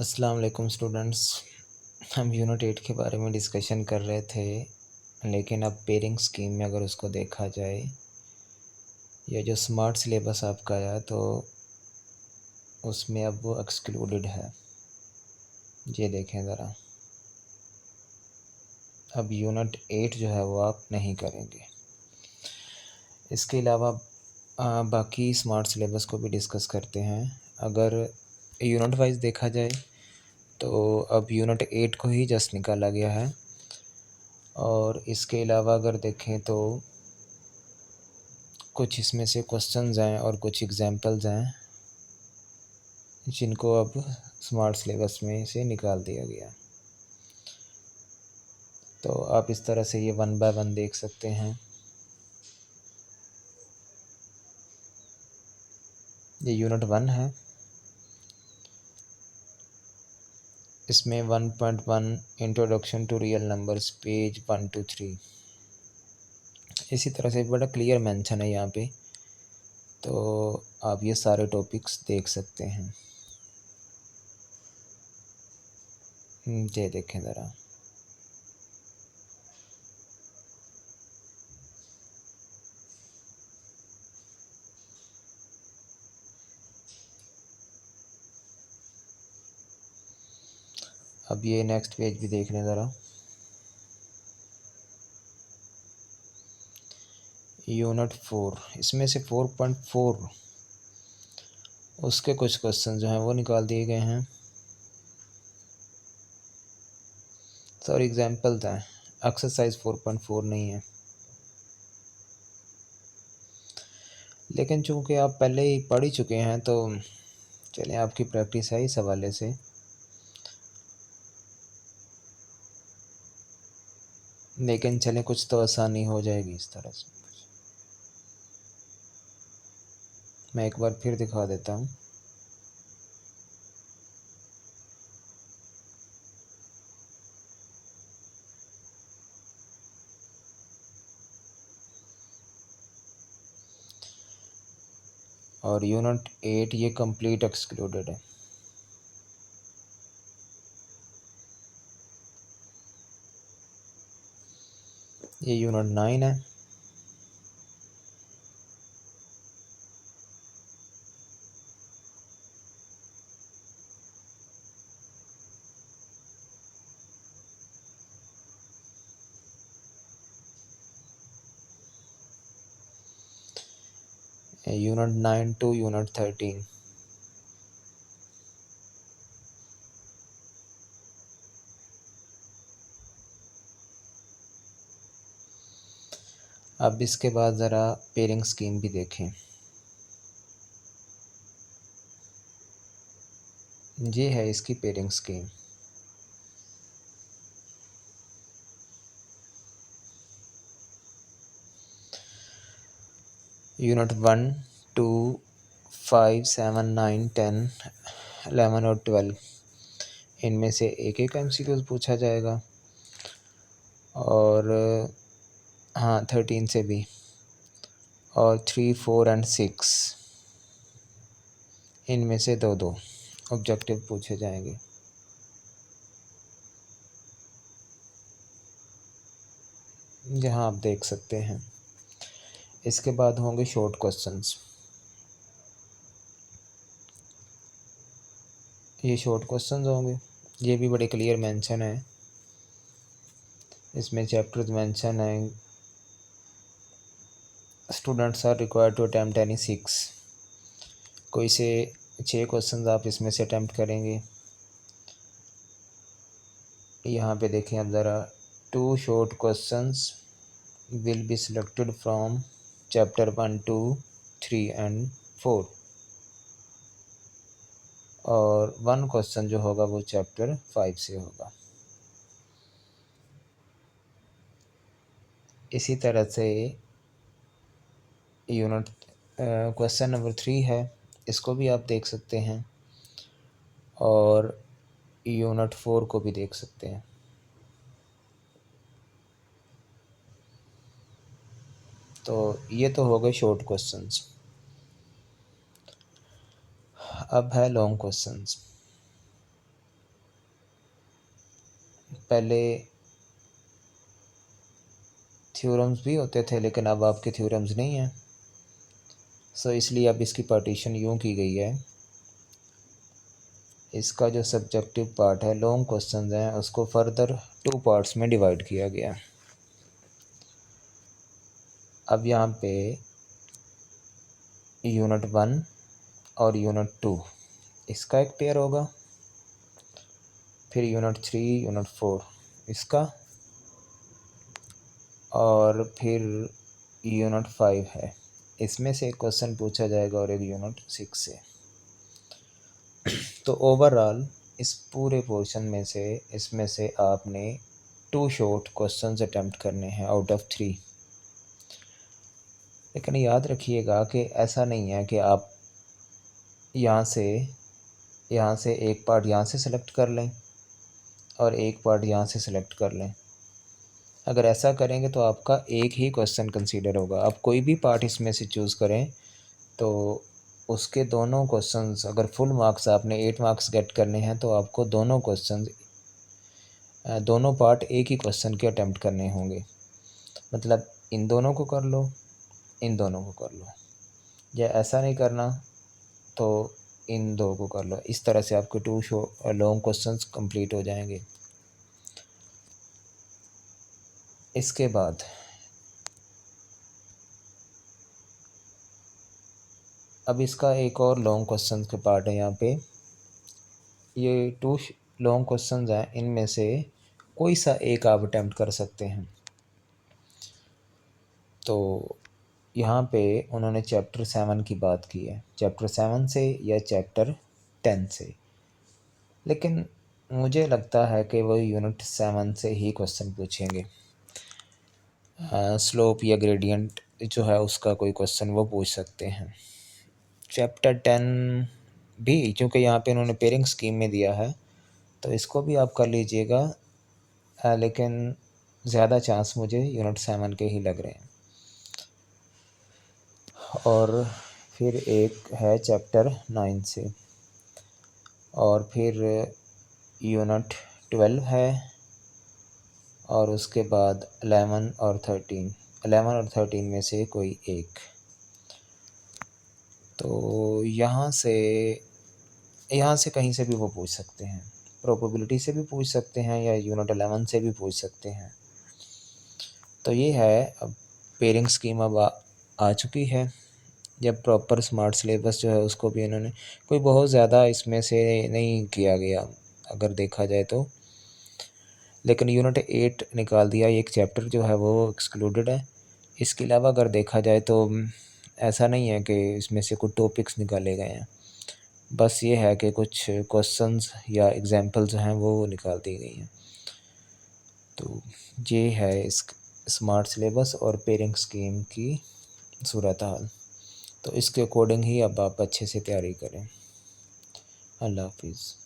अस्सलाम वालेकुम स्टूडेंट्स। हम यूनिट 8 के बारे में डिस्कशन कर रहे थे, लेकिन अब पेयरिंग स्कीम में अगर उसको देखा जाए, या जो स्मार्ट सिलेबस आपका आया तो उसमें अब वो एक्सक्लूडेड है। ये देखें ज़रा, अब यूनिट 8 जो है वो आप नहीं करेंगे। इसके अलावा बाकी स्मार्ट सिलेबस को भी डिस्कस करते हैं। अगर यूनिट वाइज देखा जाए तो अब यूनिट 8 को ही जस्ट निकाला गया है, और इसके अलावा अगर देखें तो कुछ इसमें से क्वेश्चंस हैं और कुछ एग्जांपल्स हैं जिनको अब स्मार्ट सिलेबस में से निकाल दिया गया। तो आप इस तरह से ये 1 बाय 1 देख सकते हैं। ये यूनिट 1 है, इसमें 1.1 introduction to real numbers page 1 to 3। इसी तरह से बड़ा क्लियर मेंशन है यहाँ पे, तो आप ये सारे टॉपिक्स देख सकते हैं। ये देखें ज़रा, अब ये नेक्स्ट पेज भी देख लें ज़रा। यूनिट 4, इसमें से 4.4 उसके कुछ क्वेश्चन जो हैं वो निकाल दिए गए हैं, सॉरी एग्जाम्पल्स हैं। एक्सरसाइज 4.4 नहीं है, लेकिन चूँकि आप पहले ही पढ़ ही चुके हैं तो चलें, आपकी प्रैक्टिस है इस हवाले से। लेकिन चलें, कुछ तो आसानी हो जाएगी इस तरह से। मैं एक बार फिर दिखा देता हूँ। और यूनिट 8 ये कंप्लीट एक्सक्लूडेड है। ये यूनिट 9 है, यूनिट 9 to यूनिट 13। अब इसके बाद ज़रा पेयरिंग स्कीम भी देखें। ये है इसकी पेयरिंग स्कीम। यूनिट 1, 2, 5, 7, 9, 10, 11 और 12, इनमें से एक एक MCQs पूछा जाएगा। और हाँ, 13 से भी, और 3, 4 एंड 6, इनमें से दो दो ऑब्जेक्टिव पूछे जाएंगे। जहाँ आप देख सकते हैं। इसके बाद होंगे शॉर्ट क्वेश्चंस। ये शॉर्ट क्वेश्चंस होंगे, ये भी बड़े क्लियर मेंशन है। इसमें चैप्टर्स मेंशन है। Students are required to attempt any 6, कोई से 6 क्वेश्चंस आप इसमें से अटैम्प्ट करेंगे। यहाँ पे देखें अब ज़रा, 2 short questions will be selected from chapter 1, 2, 3 and 4, और 1 क्वेश्चन जो होगा वो चैप्टर 5 से होगा। इसी तरह से यूनिट क्वेश्चन नंबर 3 है, इसको भी आप देख सकते हैं, और यूनिट 4 को भी देख सकते हैं। तो ये तो हो गए शॉर्ट क्वेश्चंस। अब है लॉन्ग क्वेश्चंस। पहले थ्योरम्स भी होते थे, लेकिन अब आपके थ्योरम्स नहीं हैं। सो इसलिए अब इसकी पार्टीशन यूँ की गई है, इसका जो सब्जेक्टिव पार्ट है, लॉन्ग क्वेश्चंस हैं, उसको फर्दर 2 पार्ट्स में डिवाइड किया गया। अब यहाँ पे यूनिट 1 और यूनिट 2 इसका एक पेयर होगा, फिर यूनिट 3 यूनिट 4 इसका, और फिर यूनिट 5 है, इसमें से एक क्वेश्चन पूछा जाएगा और एक यूनिट 6 से। तो ओवरऑल इस पूरे पोर्शन में से, इसमें से आपने 2 शॉर्ट क्वेश्चंस अटेम्प्ट करने हैं आउट ऑफ 3। लेकिन याद रखिएगा कि ऐसा नहीं है कि आप यहाँ से एक पार्ट यहाँ से सेलेक्ट कर लें और एक पार्ट यहाँ से सेलेक्ट कर लें। अगर ऐसा करेंगे तो आपका एक ही क्वेश्चन कंसीडर होगा। आप कोई भी पार्ट इसमें से चूज़ करें तो उसके दोनों क्वेश्चंस, अगर फुल मार्क्स आपने 8 मार्क्स गेट करने हैं तो आपको दोनों क्वेश्चंस, दोनों पार्ट एक ही क्वेश्चन के अटेम्प्ट करने होंगे। मतलब इन दोनों को कर लो, इन दोनों को कर लो, या ऐसा नहीं करना तो इन दो को कर लो। इस तरह से आपके 2 लॉन्ग क्वेश्चंस कंप्लीट हो जाएंगे। इसके बाद अब इसका एक और लॉन्ग क्वेश्चन के पार्ट है। यहाँ पे ये 2 लॉन्ग क्वेश्चंस हैं, इनमें से कोई सा एक आप अटेम्प्ट कर सकते हैं। तो यहाँ पे उन्होंने चैप्टर 7 की बात की है, चैप्टर 7 से या चैप्टर 10 से, लेकिन मुझे लगता है कि वो यूनिट 7 से ही क्वेश्चन पूछेंगे। स्लोप या ग्रेडियंट जो है उसका कोई क्वेश्चन वो पूछ सकते हैं। चैप्टर 10 भी, क्योंकि यहाँ पे उन्होंने पेयरिंग स्कीम में दिया है, तो इसको भी आप कर लीजिएगा, लेकिन ज़्यादा चांस मुझे यूनिट 7 के ही लग रहे हैं। और फिर एक है चैप्टर 9 से, और फिर यूनिट 12 है, और उसके बाद 11 और 13 में से कोई एक। तो यहाँ से कहीं से भी वो पूछ सकते हैं, प्रोबेबिलिटी से भी पूछ सकते हैं या यूनिट 11 से भी पूछ सकते हैं। तो ये है, अब पेयरिंग स्कीम अब आ चुकी है। जब प्रॉपर स्मार्ट सिलेबस जो है उसको भी इन्होंने कोई बहुत ज़्यादा इसमें से नहीं किया गया अगर देखा जाए तो, लेकिन यूनिट 8 निकाल दिया, एक चैप्टर जो है वो एक्सक्लूडेड है। इसके अलावा अगर देखा जाए तो ऐसा नहीं है कि इसमें से कुछ टॉपिक्स निकाले गए हैं, बस ये है कि कुछ क्वेश्चंस या एग्जांपल्स हैं वो निकाल दी गई हैं। तो ये है इस स्मार्ट सिलेबस और पेयरिंग स्कीम की सूरत हाल। तो इसके अकॉर्डिंग ही अब आप अच्छे से तैयारी करें। अल्लाह हाफिज़।